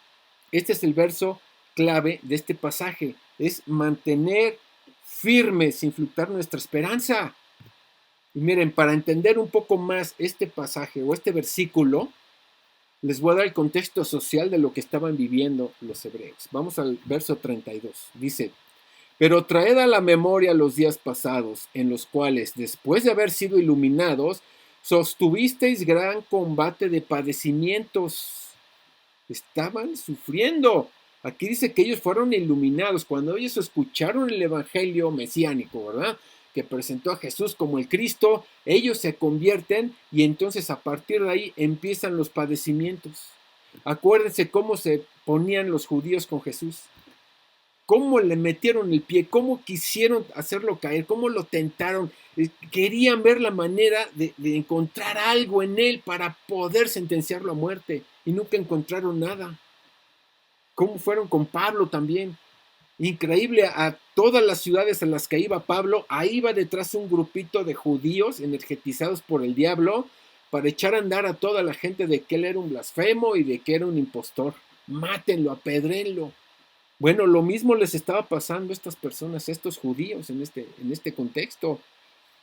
Este es el verso clave de este pasaje, es mantener firme, sin fluctuar, nuestra esperanza. Y miren, para entender un poco más este pasaje o este versículo, les voy a dar el contexto social de lo que estaban viviendo los hebreos. Vamos al verso 32. Dice: pero traed a la memoria los días pasados, en los cuales, después de haber sido iluminados, sostuvisteis gran combate de padecimientos. Estaban sufriendo. Aquí dice que ellos fueron iluminados cuando ellos escucharon el evangelio mesiánico, ¿verdad? Que presentó a Jesús como el Cristo. Ellos se convierten y entonces a partir de ahí empiezan los padecimientos. Acuérdense cómo se ponían los judíos con Jesús. Cómo le metieron el pie, cómo quisieron hacerlo caer, cómo lo tentaron. Querían ver la manera de encontrar algo en él para poder sentenciarlo a muerte y nunca encontraron nada. Cómo fueron con Pablo también. Increíble, a todas las ciudades en las que iba Pablo, ahí iba detrás un grupito de judíos energetizados por el diablo para echar a andar a toda la gente de que él era un blasfemo y de que era un impostor. Mátenlo, apedrénlo. Bueno, lo mismo les estaba pasando a estas personas, a estos judíos en este contexto.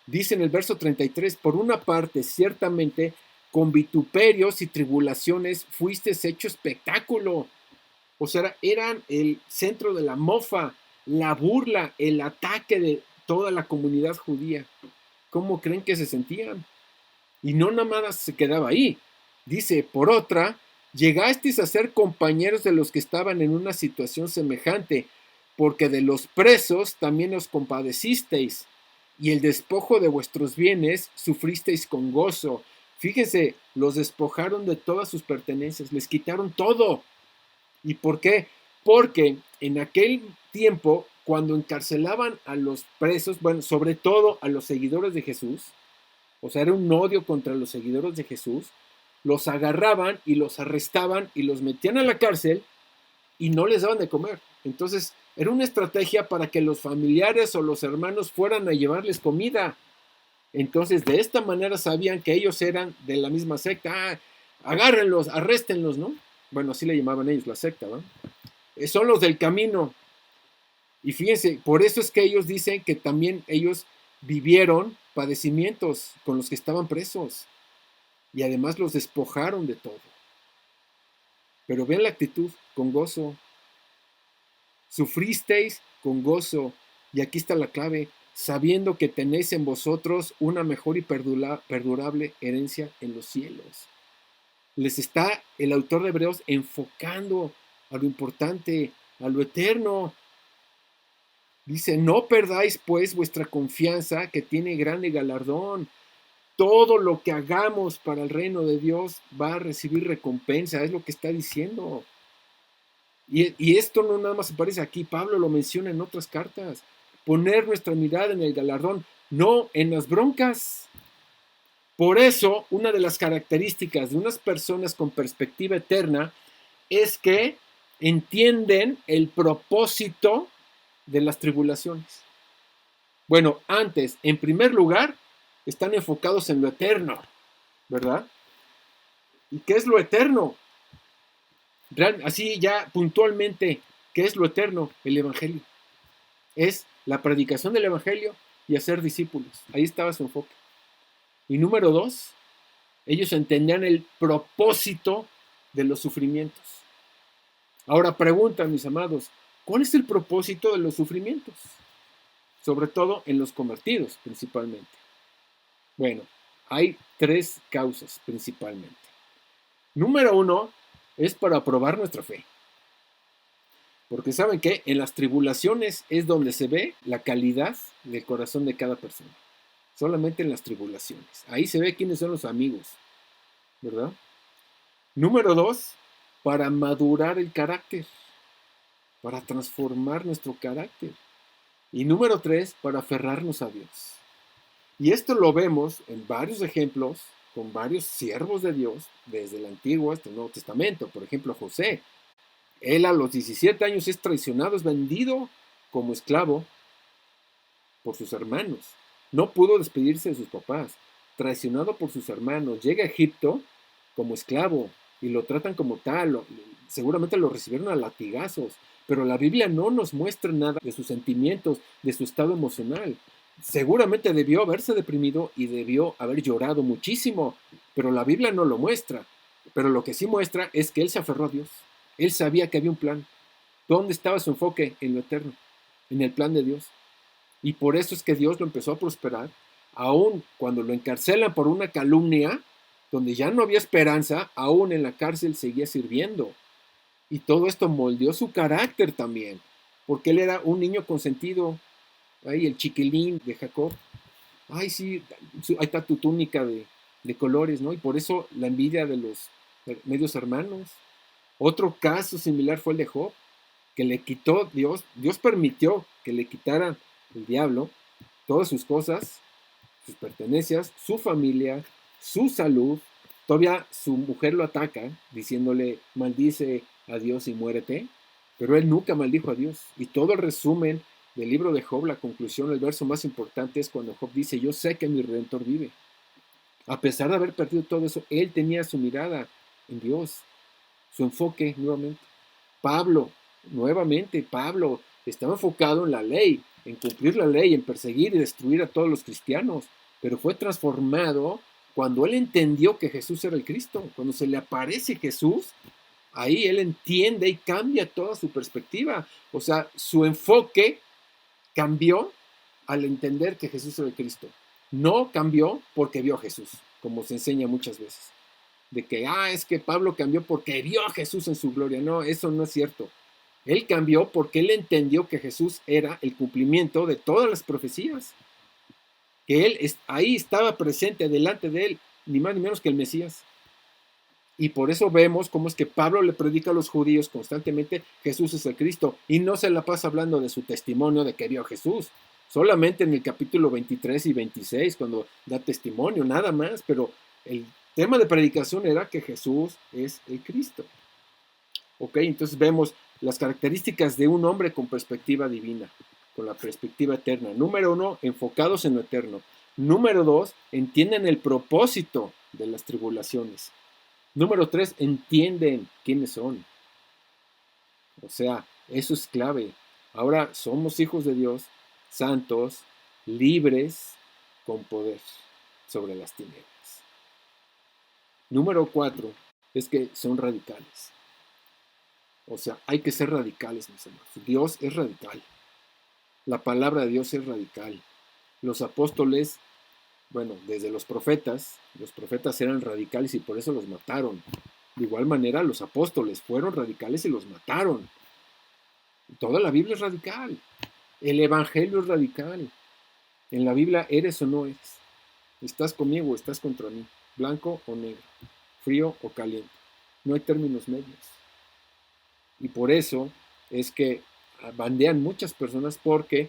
Dice en el verso 33, por una parte, ciertamente, con vituperios y tribulaciones fuisteis hecho espectáculo. O sea, eran el centro de la mofa, la burla, el ataque de toda la comunidad judía. ¿Cómo creen que se sentían? Y no nada más se quedaba ahí. Dice, por otra, llegasteis a ser compañeros de los que estaban en una situación semejante, porque de los presos también os compadecisteis, y el despojo de vuestros bienes sufristeis con gozo. Fíjense, los despojaron de todas sus pertenencias, les quitaron todo. ¿Y por qué? Porque en aquel tiempo, cuando encarcelaban a los presos, bueno, sobre todo a los seguidores de Jesús, o sea, era un odio contra los seguidores de Jesús, los agarraban y los arrestaban y los metían a la cárcel y no les daban de comer. Entonces, era una estrategia para que los familiares o los hermanos fueran a llevarles comida. Entonces, de esta manera sabían que ellos eran de la misma secta. Ah, agárrenlos, arréstenlos, ¿no? Bueno, así le llamaban ellos, la secta, ¿no? Son los del camino. Y fíjense, por eso es que ellos dicen que también ellos vivieron padecimientos con los que estaban presos. Y además los despojaron de todo. Pero vean la actitud, con gozo. Sufristeis con gozo. Y aquí está la clave, sabiendo que tenéis en vosotros una mejor y perdurable herencia en los cielos. Les está el autor de Hebreos enfocando a lo importante, a lo eterno. Dice, no perdáis pues vuestra confianza que tiene grande galardón. Todo lo que hagamos para el reino de Dios va a recibir recompensa, es lo que está diciendo. Y esto no nada más aparece aquí, Pablo lo menciona en otras cartas. Poner nuestra mirada en el galardón, no en las broncas. Por eso, una de las características de unas personas con perspectiva eterna es que entienden el propósito de las tribulaciones. Bueno, antes, en primer lugar, están enfocados en lo eterno, ¿verdad? ¿Y qué es lo eterno? Así ya puntualmente, ¿qué es lo eterno? El Evangelio. Es la predicación del Evangelio y hacer discípulos. Ahí estaba su enfoque. Y número dos, ellos entendían el propósito de los sufrimientos. Ahora preguntan, mis amados, ¿cuál es el propósito de los sufrimientos? Sobre todo en los convertidos, principalmente. Bueno, hay tres causas principalmente. Número uno es para probar nuestra fe. Porque saben que en las tribulaciones es donde se ve la calidad del corazón de cada persona. Solamente en las tribulaciones. Ahí se ve quiénes son los amigos, ¿verdad? Número dos, para madurar el carácter, para transformar nuestro carácter. Y número tres, para aferrarnos a Dios. Y esto lo vemos en varios ejemplos con varios siervos de Dios, desde el Antiguo hasta el Nuevo Testamento. Por ejemplo, José. Él a los 17 años es traicionado, es vendido como esclavo por sus hermanos. No pudo despedirse de sus papás. Traicionado por sus hermanos. Llega a Egipto como esclavo y lo tratan como tal. Seguramente lo recibieron a latigazos. Pero la Biblia no nos muestra nada de sus sentimientos, de su estado emocional. Seguramente debió haberse deprimido y debió haber llorado muchísimo, pero la Biblia no lo muestra. Pero lo que sí muestra es que él se aferró a Dios. Él sabía que había un plan. ¿Dónde estaba su enfoque? En lo eterno, en el plan de Dios. Y por eso es que Dios lo empezó a prosperar, aun cuando lo encarcelan por una calumnia, donde ya no había esperanza, aún en la cárcel seguía sirviendo. Y todo esto moldeó su carácter también, porque él era un niño consentido, ahí el chiquilín de Jacob. Ay, sí, ahí está tu túnica de colores, ¿no? Y por eso la envidia de los medios hermanos. Otro caso similar fue el de Job, que le quitó Dios permitió que le quitaran el diablo todas sus cosas, sus pertenencias, su familia, su salud. Todavía su mujer lo ataca diciéndole, maldice a Dios y muérete, pero él nunca maldijo a Dios. Y todo el resumen del libro de Job, la conclusión, el verso más importante es cuando Job dice, yo sé que mi Redentor vive. A pesar de haber perdido todo eso, él tenía su mirada en Dios, su enfoque nuevamente. Pablo, nuevamente, Pablo estaba enfocado en la ley, en cumplir la ley, en perseguir y destruir a todos los cristianos, pero fue transformado cuando él entendió que Jesús era el Cristo. Cuando se le aparece Jesús, ahí él entiende y cambia toda su perspectiva. O sea, su enfoque cambió al entender que Jesús era el Cristo. No cambió porque vio a Jesús, como se enseña muchas veces. De que, es que Pablo cambió porque vio a Jesús en su gloria. No, eso no es cierto. Él cambió porque él entendió que Jesús era el cumplimiento de todas las profecías. Que él ahí estaba presente delante de él, ni más ni menos que el Mesías. Y por eso vemos cómo es que Pablo le predica a los judíos constantemente, Jesús es el Cristo, y no se la pasa hablando de su testimonio de que vio a Jesús. Solamente en el capítulo 23 y 26, cuando da testimonio, nada más, pero el tema de predicación era que Jesús es el Cristo. Ok, entonces vemos las características de un hombre con perspectiva divina, con la perspectiva eterna. Número uno, enfocados en lo eterno. Número dos, entienden el propósito de las tribulaciones. Número tres, entienden quiénes son. O sea, eso es clave. Ahora somos hijos de Dios, santos, libres, con poder sobre las tinieblas. Número cuatro, es que son radicales. O sea, hay que ser radicales, mis hermanos. Dios es radical. La palabra de Dios es radical. Los apóstoles, bueno, desde los profetas eran radicales y por eso los mataron. De igual manera, los apóstoles fueron radicales y los mataron. Toda la Biblia es radical. El Evangelio es radical. En la Biblia eres o no eres. Estás conmigo o estás contra mí. Blanco o negro. Frío o caliente. No hay términos medios. Y por eso es que bandean muchas personas porque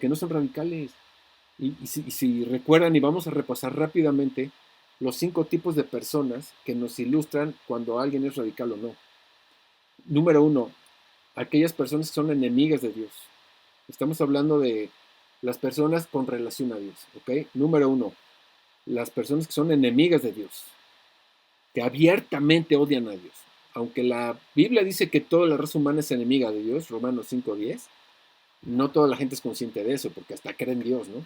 no son radicales. Y si recuerdan, y vamos a repasar rápidamente los 5 tipos de personas que nos ilustran cuando alguien es radical o no. Número 1, aquellas personas que son enemigas de Dios. Estamos hablando de las personas con relación a Dios, ¿ok? Número 1, las personas que son enemigas de Dios, que abiertamente odian a Dios. Aunque la Biblia dice que toda la raza humana es enemiga de Dios, Romanos 5:10, no toda la gente es consciente de eso, porque hasta creen en Dios, ¿no?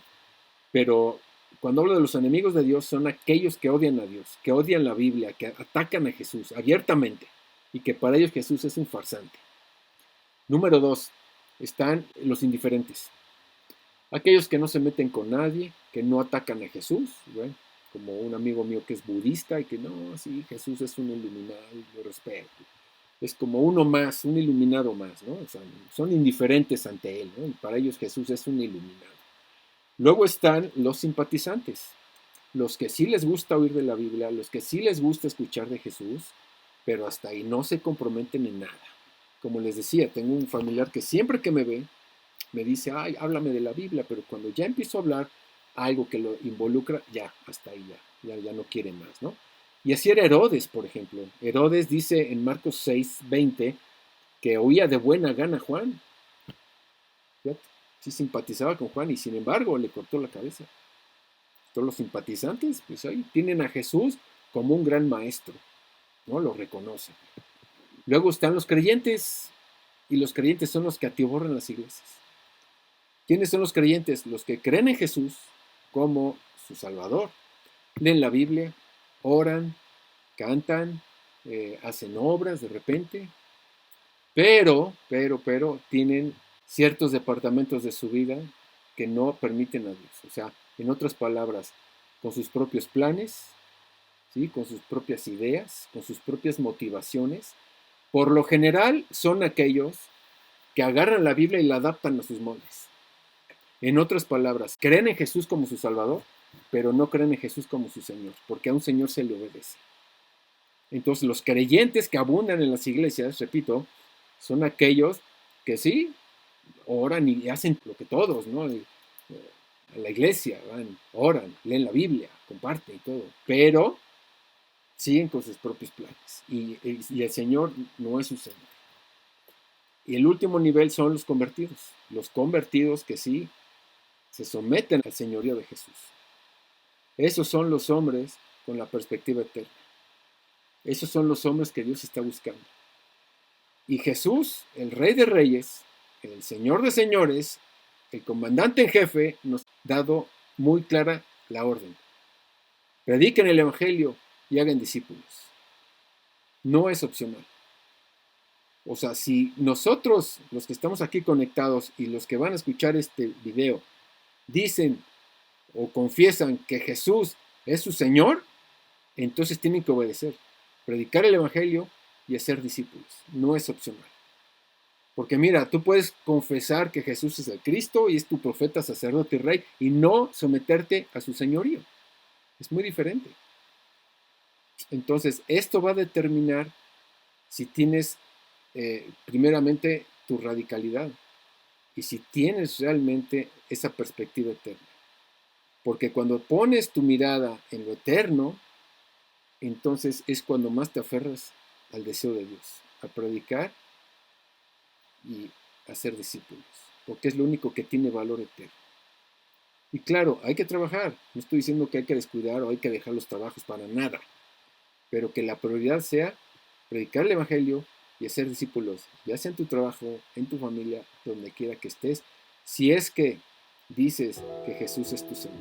Pero cuando hablo de los enemigos de Dios, son aquellos que odian a Dios, que odian la Biblia, que atacan a Jesús abiertamente, y que para ellos Jesús es un farsante. Número 2, están los indiferentes. Aquellos que no se meten con nadie, que no atacan a Jesús, ¿verdad? Como un amigo mío que es budista y que no, sí, Jesús es un iluminado, lo respeto. Es como uno más, un iluminado más, ¿no? O sea, son indiferentes ante él, ¿no? Y para ellos Jesús es un iluminado. Luego están los simpatizantes, los que sí les gusta oír de la Biblia, los que sí les gusta escuchar de Jesús, pero hasta ahí no se comprometen en nada. Como les decía, tengo un familiar que siempre que me ve, me dice, ay, háblame de la Biblia, pero cuando ya empiezo a hablar algo que lo involucra, ya, hasta ahí ya no quiere más, ¿no? Y así era Herodes, por ejemplo. Herodes dice en Marcos 6:20 que oía de buena gana a Juan. Fíjate, sí simpatizaba con Juan y sin embargo le cortó la cabeza. Todos los simpatizantes, pues ahí tienen a Jesús como un gran maestro, ¿no? Lo reconocen. Luego están los creyentes, y los creyentes son los que atiborran las iglesias. ¿Quiénes son los creyentes? Los que creen en Jesús como su Salvador. Leen la Biblia, oran, cantan, hacen obras de repente, pero tienen ciertos departamentos de su vida que no permiten a Dios. O sea, en otras palabras, con sus propios planes, ¿sí? Con sus propias ideas, con sus propias motivaciones. Por lo general son aquellos que agarran la Biblia y la adaptan a sus moldes. En otras palabras, creen en Jesús como su Salvador, pero no creen en Jesús como su Señor, porque a un Señor se le obedece. Entonces, los creyentes que abundan en las iglesias, repito, son aquellos que sí, oran y hacen lo que todos, ¿no? A la iglesia, van, oran, leen la Biblia, comparten y todo, pero siguen con sus propios planes y el Señor no es su Señor. Y el último nivel son los convertidos que sí se someten al señorío de Jesús. Esos son los hombres con la perspectiva eterna. Esos son los hombres que Dios está buscando. Y Jesús, el Rey de Reyes, el Señor de Señores, el comandante en jefe, nos ha dado muy clara la orden. Prediquen el Evangelio y hagan discípulos. No es opcional. O sea, si nosotros, los que estamos aquí conectados y los que van a escuchar este video, dicen o confiesan que Jesús es su Señor, entonces tienen que obedecer, predicar el Evangelio y hacer discípulos. No es opcional. Porque mira, tú puedes confesar que Jesús es el Cristo y es tu profeta, sacerdote y rey y no someterte a su señorío. Es muy diferente. Entonces, esto va a determinar si tienes primeramente tu radicalidad y si tienes realmente esa perspectiva eterna. Porque cuando pones tu mirada en lo eterno, entonces es cuando más te aferras al deseo de Dios, a predicar y a ser discípulos, porque es lo único que tiene valor eterno. Y claro, hay que trabajar, no estoy diciendo que hay que descuidar o hay que dejar los trabajos para nada, pero que la prioridad sea predicar el Evangelio y hacer discípulos, ya sea en tu trabajo, en tu familia, donde quiera que estés, si es que dices que Jesús es tu Señor.